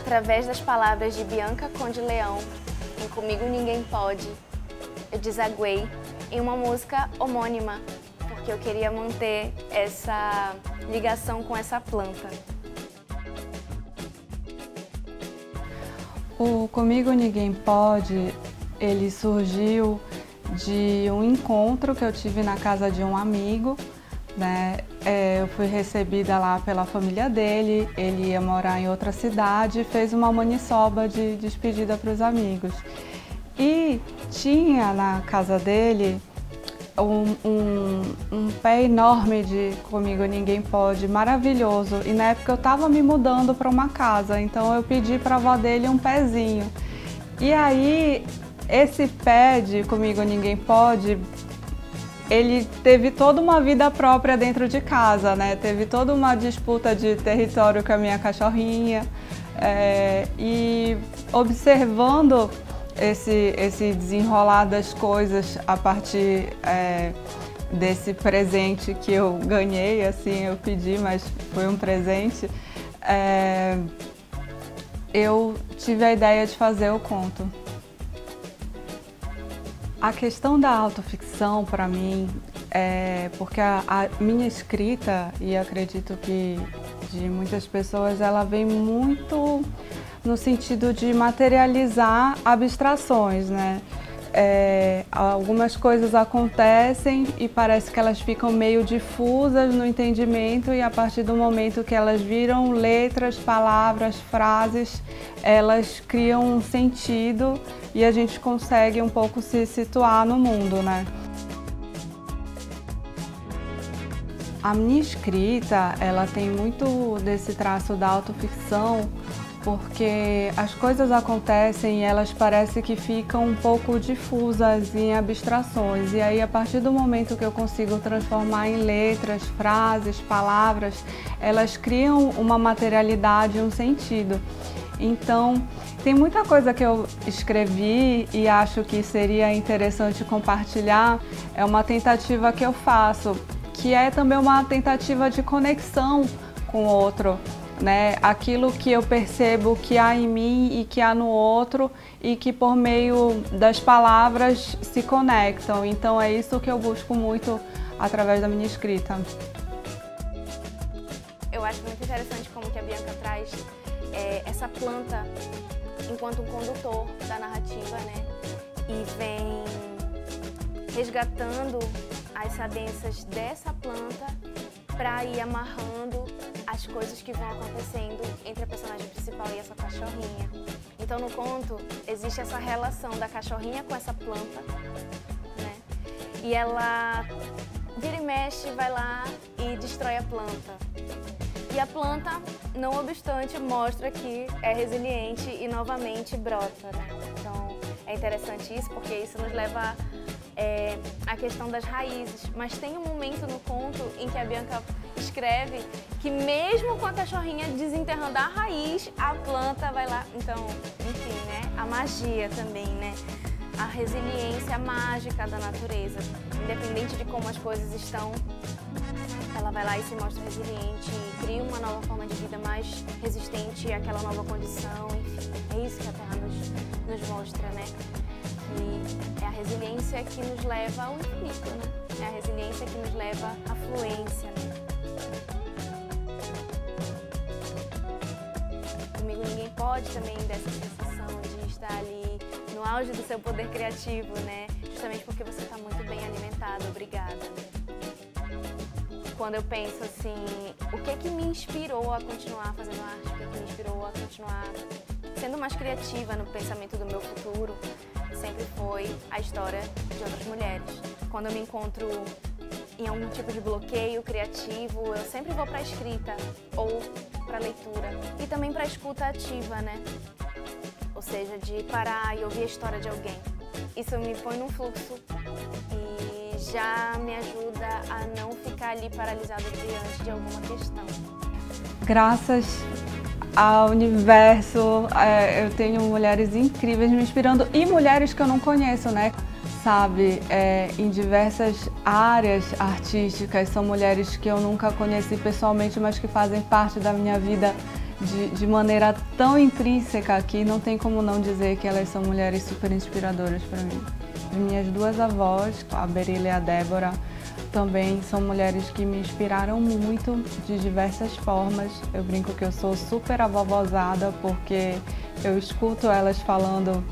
Através das palavras de Bianca Conde Leão, em Comigo Ninguém Pode, eu desaguei em uma música homônima, porque eu queria manter essa ligação com essa planta. O Comigo Ninguém Pode, ele surgiu de um encontro que eu tive na casa de um amigo, né? Eu fui recebida lá pela família dele, ele ia morar em outra cidade e fez uma maniçoba de despedida para os amigos. E tinha na casa dele um pé enorme de Comigo Ninguém Pode, maravilhoso. E na época eu estava me mudando para uma casa, então eu pedi para a avó dele um pezinho. E aí esse pé de Comigo Ninguém Pode, ele teve toda uma vida própria dentro de casa, né? Teve toda uma disputa de território com a minha cachorrinha. E observando esse desenrolar das coisas a partir desse presente que eu ganhei, assim, eu pedi, mas foi um presente, eu tive a ideia de fazer o conto. A questão da autoficção, para mim, porque a minha escrita, e acredito que de muitas pessoas, ela vem muito no sentido de materializar abstrações, né? Algumas coisas acontecem e parece que elas ficam meio difusas no entendimento, e a partir do momento que elas viram letras, palavras, frases, elas criam um sentido e a gente consegue um pouco se situar no mundo, né? A minha escrita, ela tem muito desse traço da autoficção, porque as coisas acontecem e elas parecem que ficam um pouco difusas em abstrações. E aí, a partir do momento que eu consigo transformar em letras, frases, palavras, elas criam uma materialidade, um sentido. Então, tem muita coisa que eu escrevi e acho que seria interessante compartilhar. É uma tentativa que eu faço, que é também uma tentativa de conexão com o outro, né? Aquilo que eu percebo que há em mim e que há no outro, e que por meio das palavras se conectam. Então é isso que eu busco muito através da minha escrita. Eu acho muito interessante como que a Bianca traz essa planta enquanto um condutor da narrativa, né? E vem resgatando as sabências dessa planta para ir amarrando as coisas que vão acontecendo entre a personagem principal e a sua cachorrinha. Então no conto existe essa relação da cachorrinha com essa planta, né? E ela vira e mexe, vai lá e destrói a planta. E a planta, não obstante, mostra que é resiliente e novamente brota, né? Então é interessante isso, porque isso nos leva a questão das raízes. Mas tem um momento no conto em que a Bianca escreve que mesmo com a cachorrinha desenterrando a raiz, a planta vai lá. Então, enfim, né? A magia também, né? A resiliência mágica da natureza. Independente de como as coisas estão, ela vai lá e se mostra resiliente e cria uma nova forma de vida mais resistente àquela nova condição. Enfim, é isso que a Terra nos mostra, né? Que é a resiliência que nos leva ao infinito, né? É a resiliência que nos leva à fluência, né? Comigo Ninguém Pode também dessa sensação de estar ali no auge do seu poder criativo, né? Justamente porque você está muito bem alimentado. Obrigada. Quando eu penso assim, o que é que me inspirou a continuar fazendo arte? O que é que me inspirou a continuar sendo mais criativa no pensamento do meu futuro? Sempre foi a história de outras mulheres. Quando eu me encontro em algum tipo de bloqueio criativo, eu sempre vou para a escrita ou para a leitura. E também para a escuta ativa, né? Ou seja, de parar e ouvir a história de alguém. Isso me põe num fluxo e já me ajuda a não ficar ali paralisada diante de alguma questão. Graças ao universo, eu tenho mulheres incríveis me inspirando, e mulheres que eu não conheço, né? Sabe, em diversas áreas artísticas, são mulheres que eu nunca conheci pessoalmente, mas que fazem parte da minha vida de maneira tão intrínseca que não tem como não dizer que elas são mulheres super inspiradoras para mim. Minhas duas avós, a Berília e a Débora, também são mulheres que me inspiraram muito de diversas formas. Eu brinco que eu sou super avovozada porque eu escuto elas falando,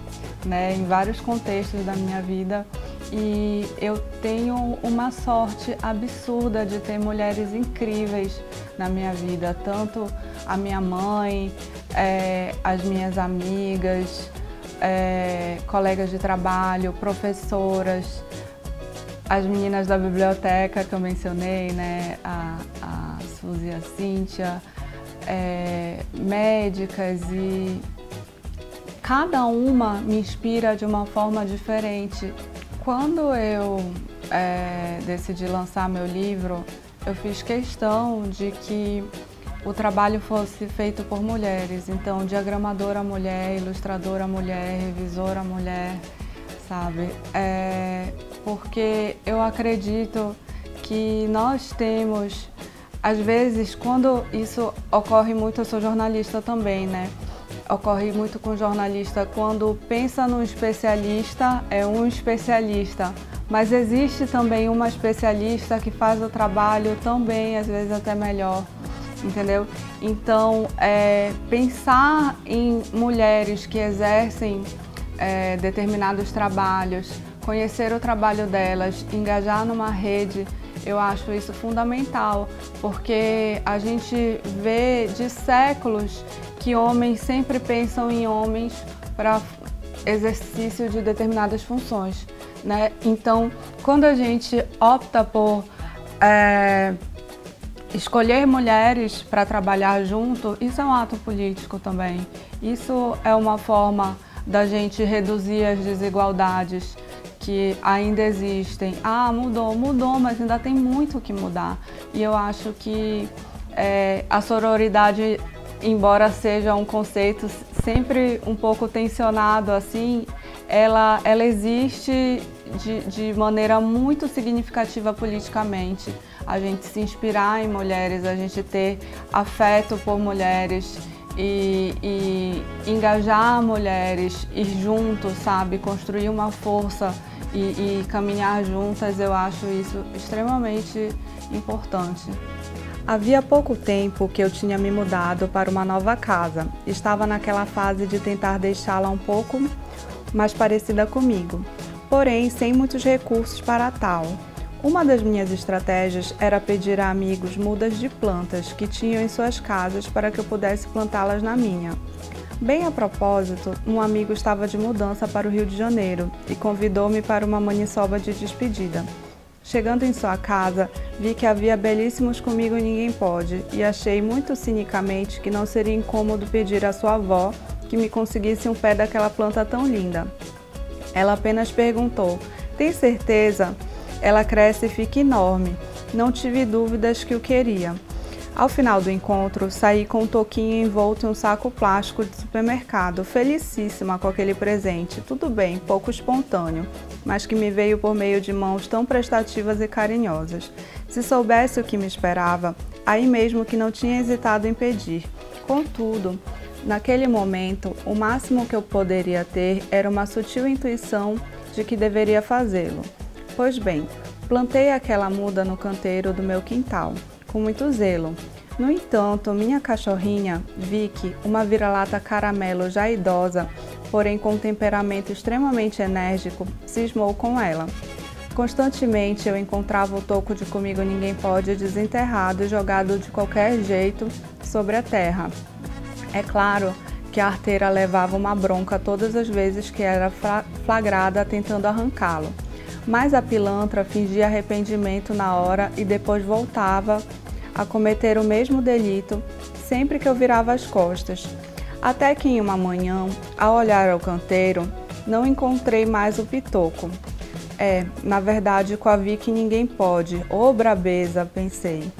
né, em vários contextos da minha vida. E eu tenho uma sorte absurda de ter mulheres incríveis na minha vida, tanto a minha mãe, as minhas amigas, colegas de trabalho, professoras, as meninas da biblioteca que eu mencionei, né, a Suzy e a Cíntia, médicas, e cada uma me inspira de uma forma diferente. Quando eu decidi lançar meu livro, eu fiz questão de que o trabalho fosse feito por mulheres. Então, diagramadora mulher, ilustradora mulher, revisora mulher, sabe? Porque eu acredito que nós temos, às vezes, quando isso ocorre muito, eu sou jornalista também, né? Ocorre muito com jornalista, quando pensa num especialista, é um especialista, mas existe também uma especialista que faz o trabalho também, às vezes até melhor, entendeu? Então, pensar em mulheres que exercem determinados trabalhos, conhecer o trabalho delas, engajar numa rede, eu acho isso fundamental, porque a gente vê de séculos que homens sempre pensam em homens para exercício de determinadas funções, né? Então, quando a gente opta por escolher mulheres para trabalhar junto, isso é um ato político também. Isso é uma forma da gente reduzir as desigualdades que ainda existem. Ah, mudou, mas ainda tem muito o que mudar. E eu acho que a sororidade, embora seja um conceito sempre um pouco tensionado assim, ela existe de maneira muito significativa politicamente. A gente se inspirar em mulheres, a gente ter afeto por mulheres e engajar mulheres, ir juntos, sabe? Construir uma força e caminhar juntas, eu acho isso extremamente importante. Havia pouco tempo que eu tinha me mudado para uma nova casa. Estava naquela fase de tentar deixá-la um pouco mais parecida comigo, porém sem muitos recursos para tal. Uma das minhas estratégias era pedir a amigos mudas de plantas que tinham em suas casas para que eu pudesse plantá-las na minha. Bem a propósito, um amigo estava de mudança para o Rio de Janeiro e convidou-me para uma maniçoba de despedida. Chegando em sua casa, vi que havia belíssimos comigo ninguém pode e achei muito cinicamente que não seria incômodo pedir à sua avó que me conseguisse um pé daquela planta tão linda. Ela apenas perguntou: "Tem certeza? Ela cresce e fica enorme." Não tive dúvidas que o queria. Ao final do encontro, saí com um toquinho envolto em um saco plástico de supermercado, felicíssima com aquele presente. Tudo bem, pouco espontâneo, mas que me veio por meio de mãos tão prestativas e carinhosas. Se soubesse o que me esperava, aí mesmo que não tinha hesitado em pedir. Contudo, naquele momento, o máximo que eu poderia ter era uma sutil intuição de que deveria fazê-lo. Pois bem, plantei aquela muda no canteiro do meu quintal, com muito zelo. No entanto, minha cachorrinha, Vicky, uma vira-lata caramelo já idosa, porém com um temperamento extremamente enérgico, cismou com ela. Constantemente eu encontrava o toco de Comigo Ninguém Pode desenterrado e jogado de qualquer jeito sobre a terra. É claro que a arteira levava uma bronca todas as vezes que era flagrada tentando arrancá-lo. Mas a pilantra fingia arrependimento na hora e depois voltava a cometer o mesmo delito sempre que eu virava as costas. Até que em uma manhã, ao olhar ao canteiro, não encontrei mais o pitoco. Na verdade, com a Vicky ninguém pode. Ô brabeza, pensei.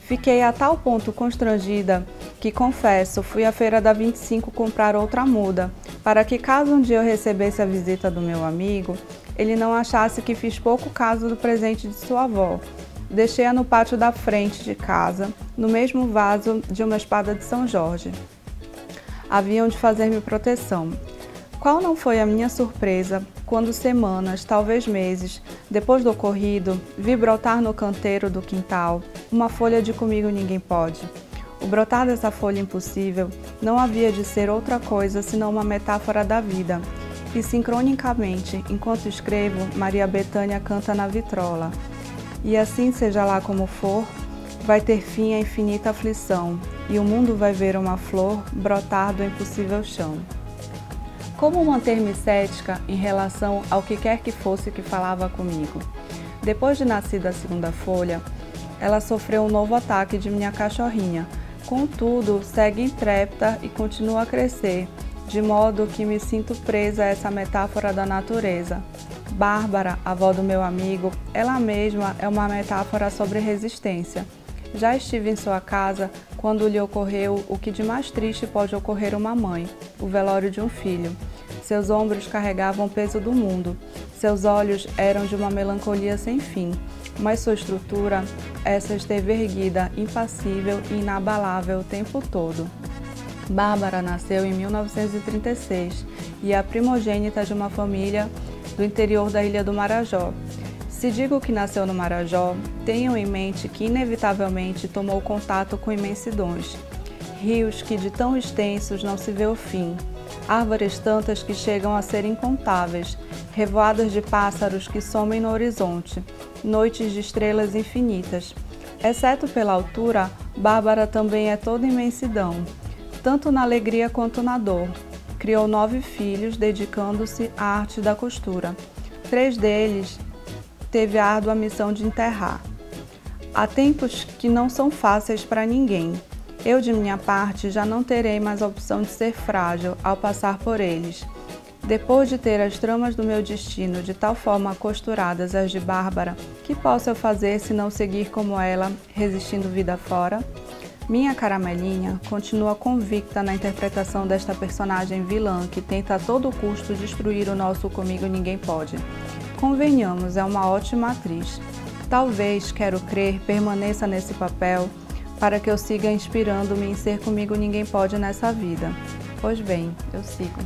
Fiquei a tal ponto constrangida que, confesso, fui à feira da 25 comprar outra muda, para que caso um dia eu recebesse a visita do meu amigo, ele não achasse que fiz pouco caso do presente de sua avó. deixei-a no pátio da frente de casa, no mesmo vaso de uma espada de São Jorge. Haviam de fazer-me proteção. Qual não foi a minha surpresa quando semanas, talvez meses, depois do ocorrido, vi brotar no canteiro do quintal uma folha de Comigo Ninguém Pode. O brotar dessa folha impossível não havia de ser outra coisa senão uma metáfora da vida. E sincronicamente, enquanto escrevo, Maria Bethânia canta na vitrola. E assim, seja lá como for, vai ter fim a infinita aflição, e o mundo vai ver uma flor brotar do impossível chão. Como manter-me cética em relação ao que quer que fosse que falava comigo? Depois de nascida a segunda folha, ela sofreu um novo ataque de minha cachorrinha. Contudo, segue intrépida e continua a crescer, de modo que me sinto presa a essa metáfora da natureza. Bárbara, avó do meu amigo, ela mesma é uma metáfora sobre resistência. Já estive em sua casa quando lhe ocorreu o que de mais triste pode ocorrer uma mãe, o velório de um filho. Seus ombros carregavam o peso do mundo, seus olhos eram de uma melancolia sem fim, mas sua estrutura, essa esteve erguida, impassível e inabalável o tempo todo. Bárbara nasceu em 1936 e é a primogênita de uma família do interior da Ilha do Marajó. Se digo que nasceu no Marajó, tenham em mente que inevitavelmente tomou contato com imensidões, rios que de tão extensos não se vê o fim, árvores tantas que chegam a ser incontáveis, revoadas de pássaros que somem no horizonte, noites de estrelas infinitas. Exceto pela altura, Bárbara também é toda imensidão, tanto na alegria quanto na dor. Criou 9 filhos, dedicando-se à arte da costura. 3 deles teve a árdua missão de enterrar. Há tempos que não são fáceis para ninguém. Eu, de minha parte, já não terei mais a opção de ser frágil ao passar por eles. Depois de ter as tramas do meu destino de tal forma costuradas às de Bárbara, que posso eu fazer se não seguir como ela, resistindo vida fora? Minha caramelinha continua convicta na interpretação desta personagem vilã que tenta a todo custo destruir o nosso Comigo Ninguém Pode. Convenhamos, é uma ótima atriz. Talvez, quero crer, permaneça nesse papel para que eu siga inspirando-me em ser Comigo Ninguém Pode nessa vida. Pois bem, eu sigo.